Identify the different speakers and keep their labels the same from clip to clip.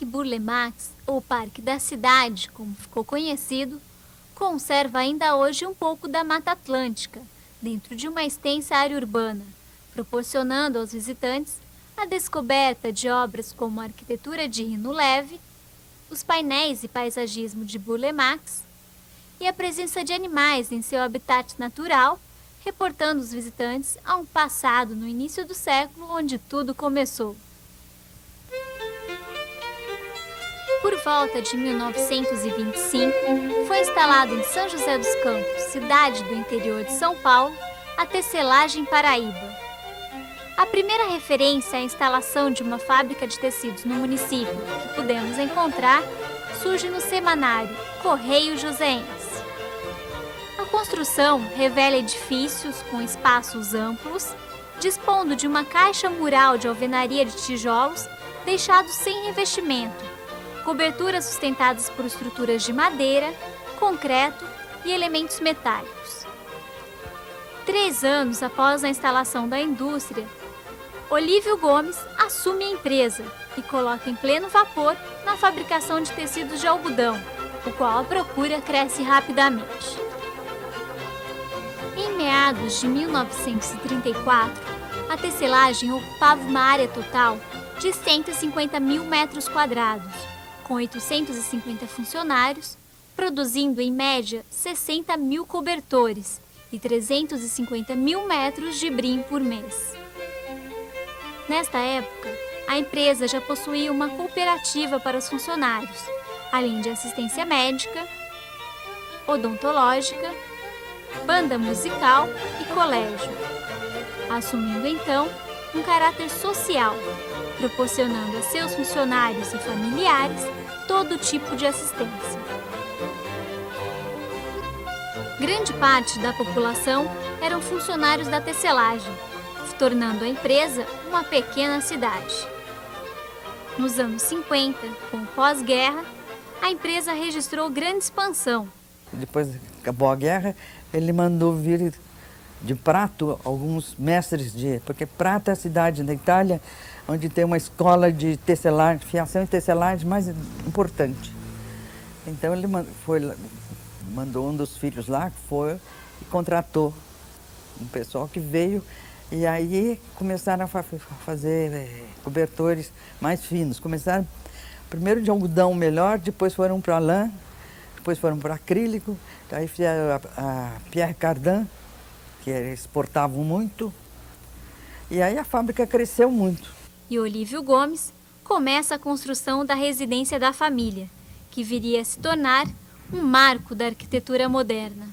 Speaker 1: Parque Burle Marx, ou Parque da Cidade, como ficou conhecido, conserva ainda hoje um pouco da Mata Atlântica, dentro de uma extensa área urbana, proporcionando aos visitantes a descoberta de obras como a arquitetura de Rino Leve, os painéis e paisagismo de Burle Marx e a presença de animais em seu habitat natural, reportando os visitantes a um passado no início do século onde tudo começou. Por volta de 1925, foi instalado em São José dos Campos, cidade do interior de São Paulo, a Tecelagem Paraíba. A primeira referência à instalação de uma fábrica de tecidos no município que podemos encontrar surge no semanário Correio Joseense. A construção revela edifícios com espaços amplos, dispondo de uma caixa mural de alvenaria de tijolos deixados sem revestimento, coberturas sustentadas por estruturas de madeira, concreto e elementos metálicos. 3 anos após a instalação da indústria, Olívio Gomes assume a empresa e coloca em pleno vapor na fabricação de tecidos de algodão, o qual a procura cresce rapidamente. Em meados de 1934, a tecelagem ocupava uma área total de 150 mil metros quadrados, com 850 funcionários, produzindo em média 60 mil cobertores e 350 mil metros de brim por mês. Nesta época, a empresa já possuía uma cooperativa para os funcionários, além de assistência médica, odontológica, banda musical e colégio, assumindo então um caráter social, proporcionando a seus funcionários e familiares todo tipo de assistência. Grande parte da população eram funcionários da tecelagem, tornando a empresa uma pequena cidade. Nos anos 50, com o pós-guerra, a empresa registrou grande expansão.
Speaker 2: Depois que acabou a guerra, ele mandou vir de Prato alguns mestres porque Prato é a cidade da Itália onde tem uma escola de tecelagem, fiação e tecelagem mais importante. Então ele mandou um dos filhos lá, que foi e contratou um pessoal que veio, e aí começaram a fazer cobertores mais finos. Começaram primeiro de algodão melhor, depois foram para lã, depois foram para acrílico, aí fizeram a Pierre Cardin, que exportavam muito, e aí a fábrica cresceu muito.
Speaker 1: E Olívio Gomes começa a construção da residência da família, que viria a se tornar um marco da arquitetura moderna.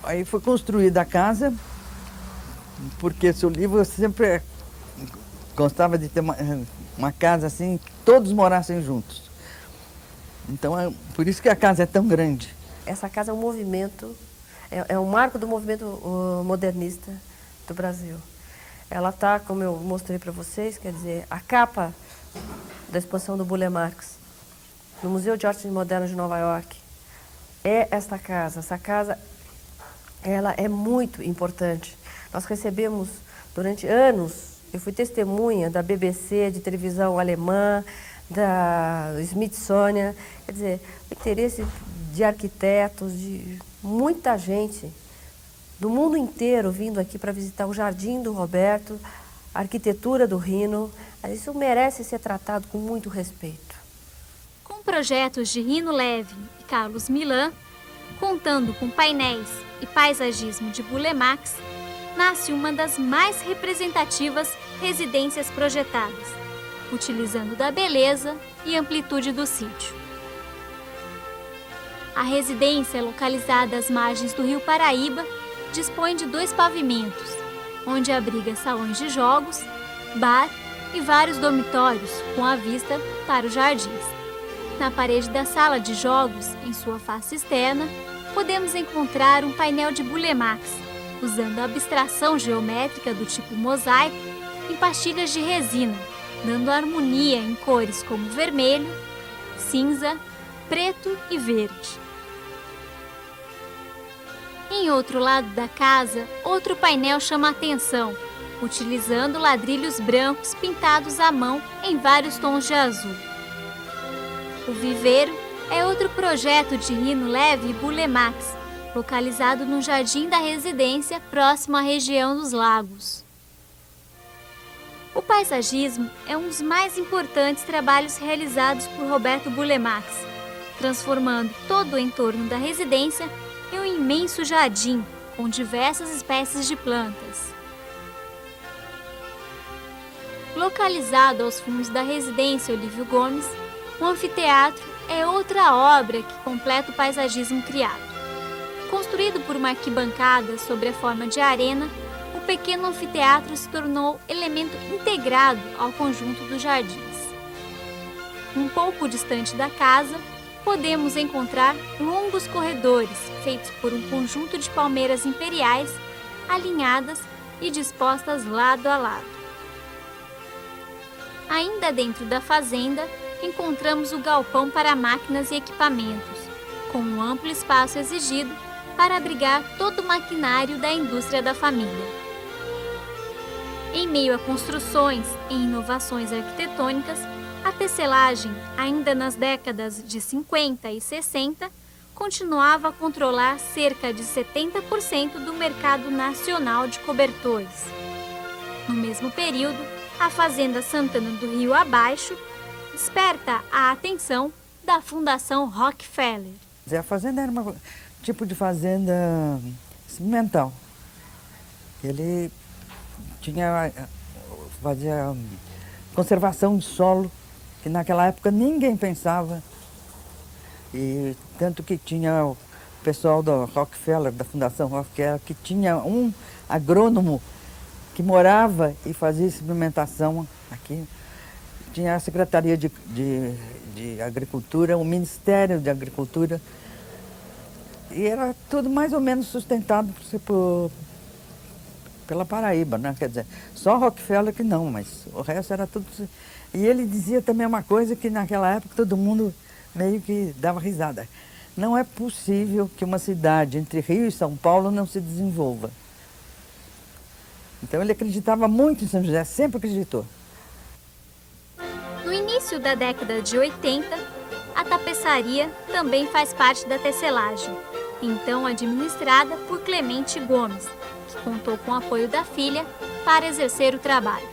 Speaker 2: Aí foi construída a casa, porque seu livro sempre gostava de ter uma casa assim, que todos morassem juntos. Então, por isso que a casa é tão grande.
Speaker 3: Essa casa é um movimento, é um marco do movimento modernista do Brasil. Ela está, como eu mostrei para vocês, quer dizer, a capa da exposição do Burle Marx no Museu de Arte Moderna de Nova York é esta casa. Essa casa, ela é muito importante. Nós recebemos, durante anos, eu fui testemunha da BBC, de televisão alemã, da Smithsonian, quer dizer, o interesse de arquitetos, de muita gente do mundo inteiro vindo aqui para visitar o Jardim do Roberto, a arquitetura do Rino. Isso merece ser tratado com muito respeito.
Speaker 1: Com projetos de Rino Leve e Carlos Milan, contando com painéis e paisagismo de Burle Marx, nasce uma das mais representativas residências projetadas, utilizando da beleza e amplitude do sítio. A residência, localizada às margens do rio Paraíba, dispõe de 2 pavimentos, onde abriga salões de jogos, bar e vários dormitórios com a vista para os jardins. Na parede da sala de jogos, em sua face externa, podemos encontrar um painel de Burle Marx, usando a abstração geométrica do tipo mosaico em pastilhas de resina, dando harmonia em cores como vermelho, cinza, preto e verde. Em outro lado da casa, outro painel chama a atenção, utilizando ladrilhos brancos pintados à mão em vários tons de azul. O Viveiro é outro projeto de Rino Leve e Bulemax, localizado no Jardim da Residência, próximo à região dos Lagos. O paisagismo é um dos mais importantes trabalhos realizados por Roberto Bulemax, transformando todo o entorno da residência em um imenso jardim com diversas espécies de plantas. Localizado aos fundos da residência Olívio Gomes, o anfiteatro é outra obra que completa o paisagismo criado. Construído por uma arquibancada sobre a forma de arena, o pequeno anfiteatro se tornou elemento integrado ao conjunto dos jardins. Um pouco distante da casa, podemos encontrar longos corredores feitos por um conjunto de palmeiras imperiais alinhadas e dispostas lado a lado. Ainda dentro da fazenda, encontramos o galpão para máquinas e equipamentos, com um amplo espaço exigido para abrigar todo o maquinário da indústria da família. Em meio a construções e inovações arquitetônicas, a tecelagem, ainda nas décadas de 50 e 60, continuava a controlar cerca de 70% do mercado nacional de cobertores. No mesmo período, a Fazenda Santana do Rio Abaixo desperta a atenção da Fundação Rockefeller.
Speaker 2: A fazenda era um tipo de fazenda experimental. Ele fazia conservação de solo, que naquela época ninguém pensava. E tanto que tinha o pessoal do Rockefeller, da Fundação Rockefeller, que tinha um agrônomo que morava e fazia experimentação aqui. Tinha a Secretaria de Agricultura, o Ministério de Agricultura, e era tudo mais ou menos sustentado pela Paraíba, né? Quer dizer, só Rockefeller que não, mas o resto era tudo... E ele dizia também uma coisa que naquela época todo mundo meio que dava risada. Não é possível que uma cidade entre Rio e São Paulo não se desenvolva. Então ele acreditava muito em São José, sempre acreditou.
Speaker 1: No início da década de 80, a tapeçaria também faz parte da tecelagem, então administrada por Clemente Gomes, que contou com o apoio da filha para exercer o trabalho.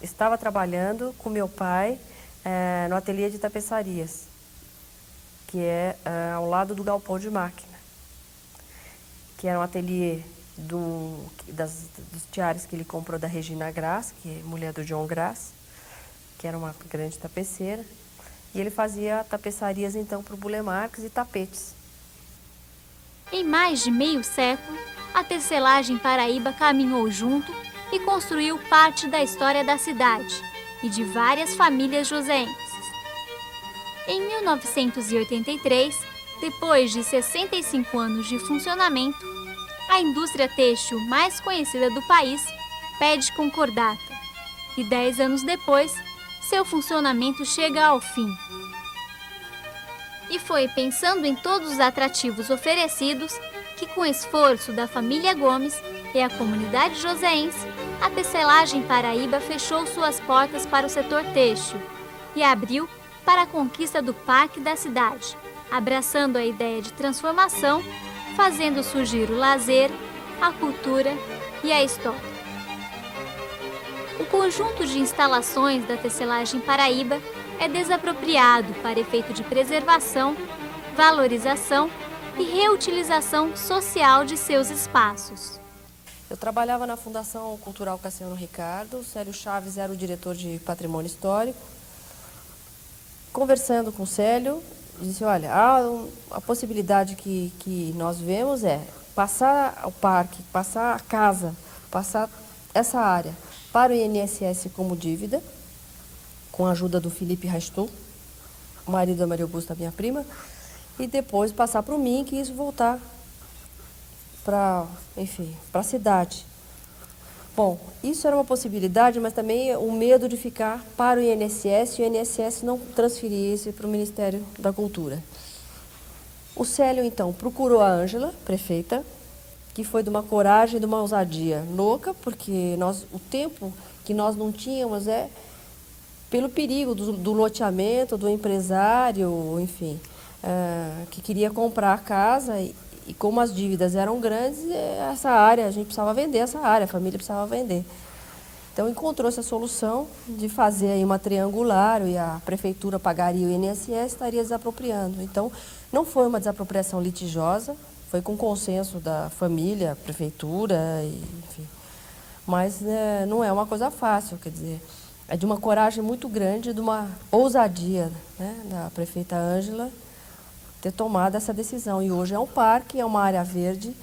Speaker 3: Estava trabalhando com meu pai no ateliê de tapeçarias, que é ao lado do galpão de máquina, que era um ateliê dos tiares que ele comprou da Regina Grass, que é mulher do John Grass, que era uma grande tapeceira, e ele fazia tapeçarias então para o Bulemax e tapetes.
Speaker 1: Em mais de meio século, a tecelagem Paraíba caminhou junto e construiu parte da história da cidade e de várias famílias joseenses. Em 1983, depois de 65 anos de funcionamento, a indústria têxtil mais conhecida do país pede concordata e 10 anos depois, seu funcionamento chega ao fim. E foi pensando em todos os atrativos oferecidos que, com o esforço da família Gomes e a comunidade joseense, a tecelagem Paraíba fechou suas portas para o setor têxtil e abriu para a conquista do parque da cidade, abraçando a ideia de transformação, fazendo surgir o lazer, a cultura e a história. O conjunto de instalações da tecelagem Paraíba é desapropriado para efeito de preservação, valorização e reutilização social de seus espaços.
Speaker 3: Eu trabalhava na Fundação Cultural Cassiano Ricardo, o Célio Chaves era o diretor de Patrimônio Histórico. Conversando com o Célio, disse, olha, a possibilidade que nós vemos é passar o parque, passar a casa, passar essa área para o INSS como dívida, com a ajuda do Felipe Rastou, o marido da Maria Augusta, minha prima, e depois passar para o MINC e isso voltar para a cidade. Bom, isso era uma possibilidade, mas também o medo de ficar para o INSS e o INSS não transferir isso para o Ministério da Cultura. O Célio, então, procurou a Ângela, prefeita, que foi de uma coragem e de uma ousadia louca, porque o tempo que nós não tínhamos pelo perigo do loteamento, do empresário, enfim, que queria comprar a casa e como as dívidas eram grandes, essa área, a gente precisava vender essa área, a família precisava vender. Então encontrou-se a solução de fazer aí uma triangular e a prefeitura pagaria o INSS, estaria desapropriando. Então não foi uma desapropriação litigiosa, foi com consenso da família, prefeitura, enfim. Mas não é uma coisa fácil, quer dizer, é de uma coragem muito grande, de uma ousadia, né, da prefeita Ângela ter tomado essa decisão. E hoje é um parque, é uma área verde,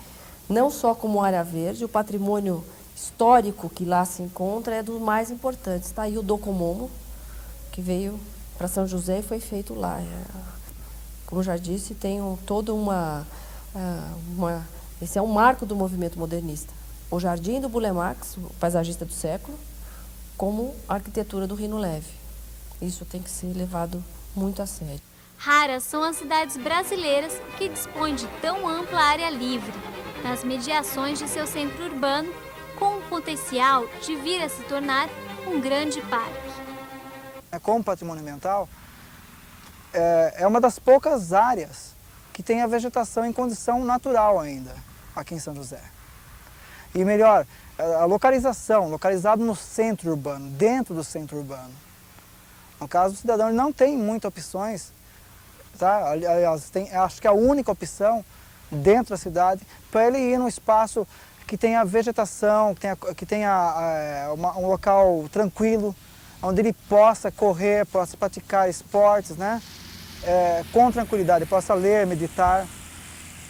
Speaker 3: não só como área verde, o patrimônio histórico que lá se encontra é dos mais importantes. Está aí o Docomomo, que veio para São José e foi feito lá. Como já disse, tem toda esse é um marco do movimento modernista. O Jardim do Burle Marx, o paisagista do século, como a arquitetura do Rino Leve. Isso tem que ser levado muito a sério.
Speaker 1: Raras são as cidades brasileiras que dispõem de tão ampla área livre, nas mediações de seu centro urbano, com o potencial de vir a se tornar um grande parque.
Speaker 4: Como patrimônio ambiental, é uma das poucas áreas que tem a vegetação em condição natural ainda, aqui em São José. E melhor, a localização, localizado no centro urbano, dentro do centro urbano. No caso, o cidadão não tem muitas opções, tá? Aliás, acho que a única opção dentro da cidade para ele ir num espaço que tenha vegetação, que tenha um local tranquilo, onde ele possa correr, possa praticar esportes, né? Com tranquilidade, possa ler, meditar.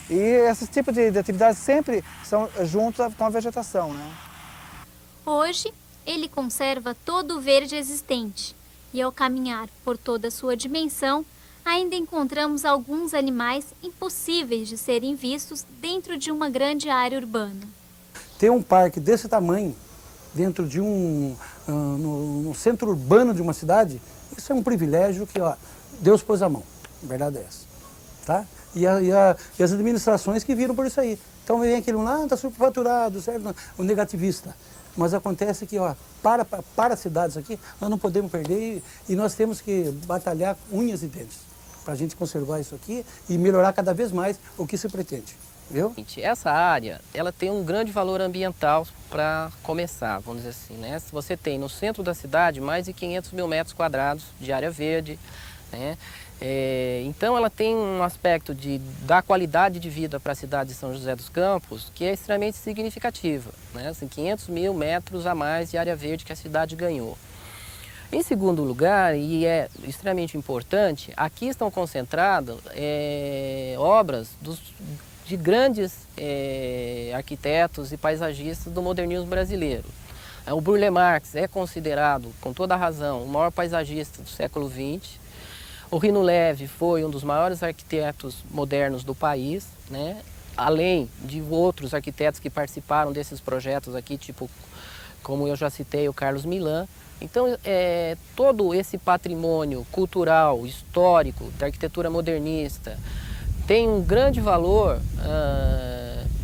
Speaker 4: E esses tipos de atividades sempre são juntos com a vegetação, né?
Speaker 1: Hoje, ele conserva todo o verde existente e, ao caminhar por toda a sua dimensão, ainda encontramos alguns animais impossíveis de serem vistos dentro de uma grande área urbana.
Speaker 5: Ter um parque desse tamanho dentro de no centro urbano de uma cidade, isso é um privilégio que, ó, Deus pôs a mão, a verdade é essa, tá? E as administrações que viram por isso aí. Então vem aquele está superfaturado, certo? O negativista. Mas acontece que, ó, para as cidades aqui, nós não podemos perder e nós temos que batalhar unhas e dentes para a gente conservar isso aqui e melhorar cada vez mais o que se pretende. Viu?
Speaker 6: Essa área, ela tem um grande valor ambiental para começar, vamos dizer assim, né? Você tem no centro da cidade mais de 500 mil metros quadrados de área verde, né? Então ela tem um aspecto de dar qualidade de vida para a cidade de São José dos Campos que é extremamente significativa, né? Assim, 500 mil metros a mais de área verde que a cidade ganhou. Em segundo lugar, e é extremamente importante, aqui estão concentradas obras de grandes arquitetos e paisagistas do modernismo brasileiro. O Burle Marx é considerado, com toda a razão, o maior paisagista do século XX. O Rino Leve foi um dos maiores arquitetos modernos do país, né? Além de outros arquitetos que participaram desses projetos aqui, tipo, como eu já citei, o Carlos Milan. Então, todo esse patrimônio cultural, histórico, da arquitetura modernista, tem um grande valor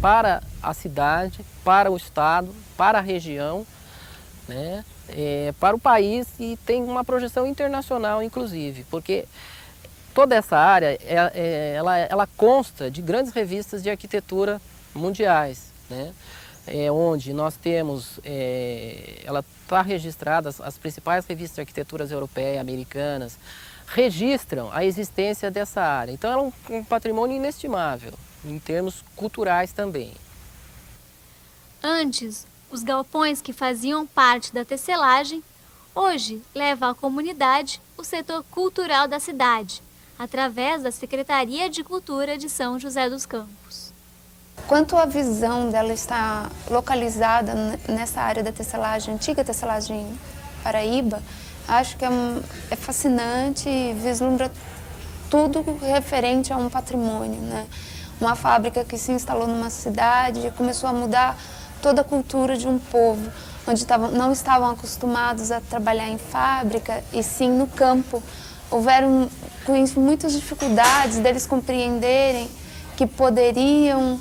Speaker 6: para a cidade, para o estado, para a região, né? Para o país e tem uma projeção internacional, inclusive, porque toda essa área ela consta de grandes revistas de arquitetura mundiais, né? Onde nós temos, ela está registrada, as principais revistas de arquiteturas europeias e americanas registram a existência dessa área. Então ela é um patrimônio inestimável, em termos culturais também.
Speaker 1: Antes, os galpões que faziam parte da tecelagem, hoje leva à comunidade o setor cultural da cidade, através da Secretaria de Cultura de São José dos Campos.
Speaker 7: Quanto à visão dela estar localizada nessa área da tecelagem, antiga tecelagem Paraíba, acho que é fascinante e vislumbra tudo referente a um patrimônio, né? Uma fábrica que se instalou numa cidade e começou a mudar toda a cultura de um povo, onde não estavam acostumados a trabalhar em fábrica e sim no campo. Houveram com isso muitas dificuldades deles compreenderem que poderiam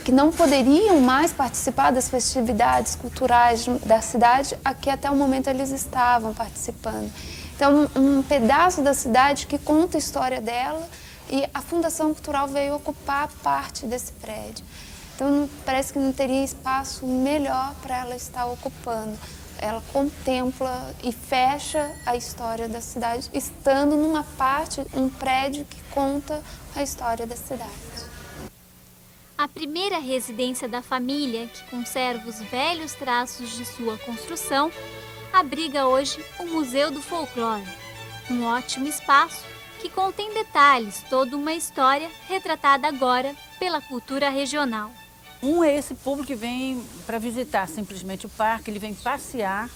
Speaker 7: que não poderiam mais participar das festividades culturais da cidade, a que até o momento eles estavam participando. Então, um pedaço da cidade que conta a história dela, e a Fundação Cultural veio ocupar parte desse prédio. Então, parece que não teria espaço melhor para ela estar ocupando. Ela contempla e fecha a história da cidade, estando numa parte, um prédio que conta a história da cidade.
Speaker 1: A primeira residência da família, que conserva os velhos traços de sua construção, abriga hoje o Museu do Folclore, um ótimo espaço que contém detalhes, toda uma história retratada agora pela cultura regional.
Speaker 8: Um é esse público que vem para visitar simplesmente o parque, ele vem passear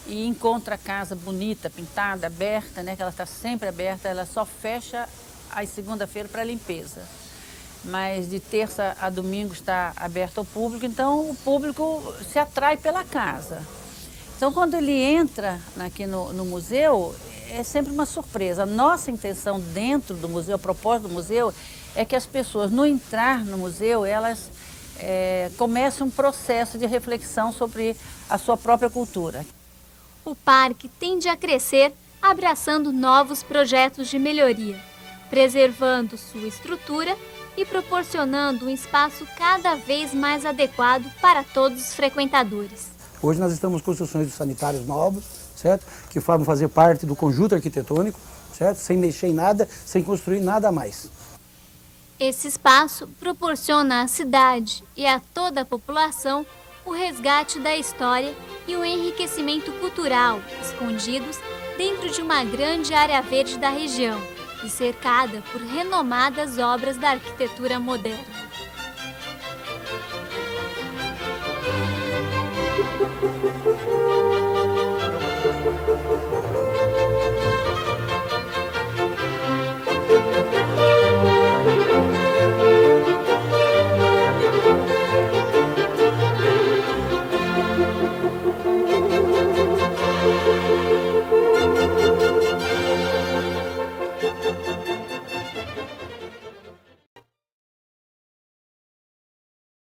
Speaker 8: e encontra a casa bonita, pintada, aberta, né, que ela está sempre aberta, ela só fecha às segunda-feira para limpeza. Mas de terça a domingo está aberto ao público, então o público se atrai pela casa. Então quando ele entra aqui no museu, é sempre uma surpresa. A nossa intenção dentro do museu, a propósito do museu, é que as pessoas, no entrar no museu, elas comecem um processo de reflexão sobre a sua própria cultura.
Speaker 1: O parque tende a crescer, abraçando novos projetos de melhoria, preservando sua estrutura e proporcionando um espaço cada vez mais adequado para todos os frequentadores.
Speaker 5: Hoje nós estamos com construções de sanitários novos, certo? Que formam fazer parte do conjunto arquitetônico, certo? Sem mexer em nada, sem construir nada a mais.
Speaker 1: Esse espaço proporciona à cidade e a toda a população o resgate da história e o enriquecimento cultural, escondidos dentro de uma grande área verde da região e cercada por renomadas obras da arquitetura moderna.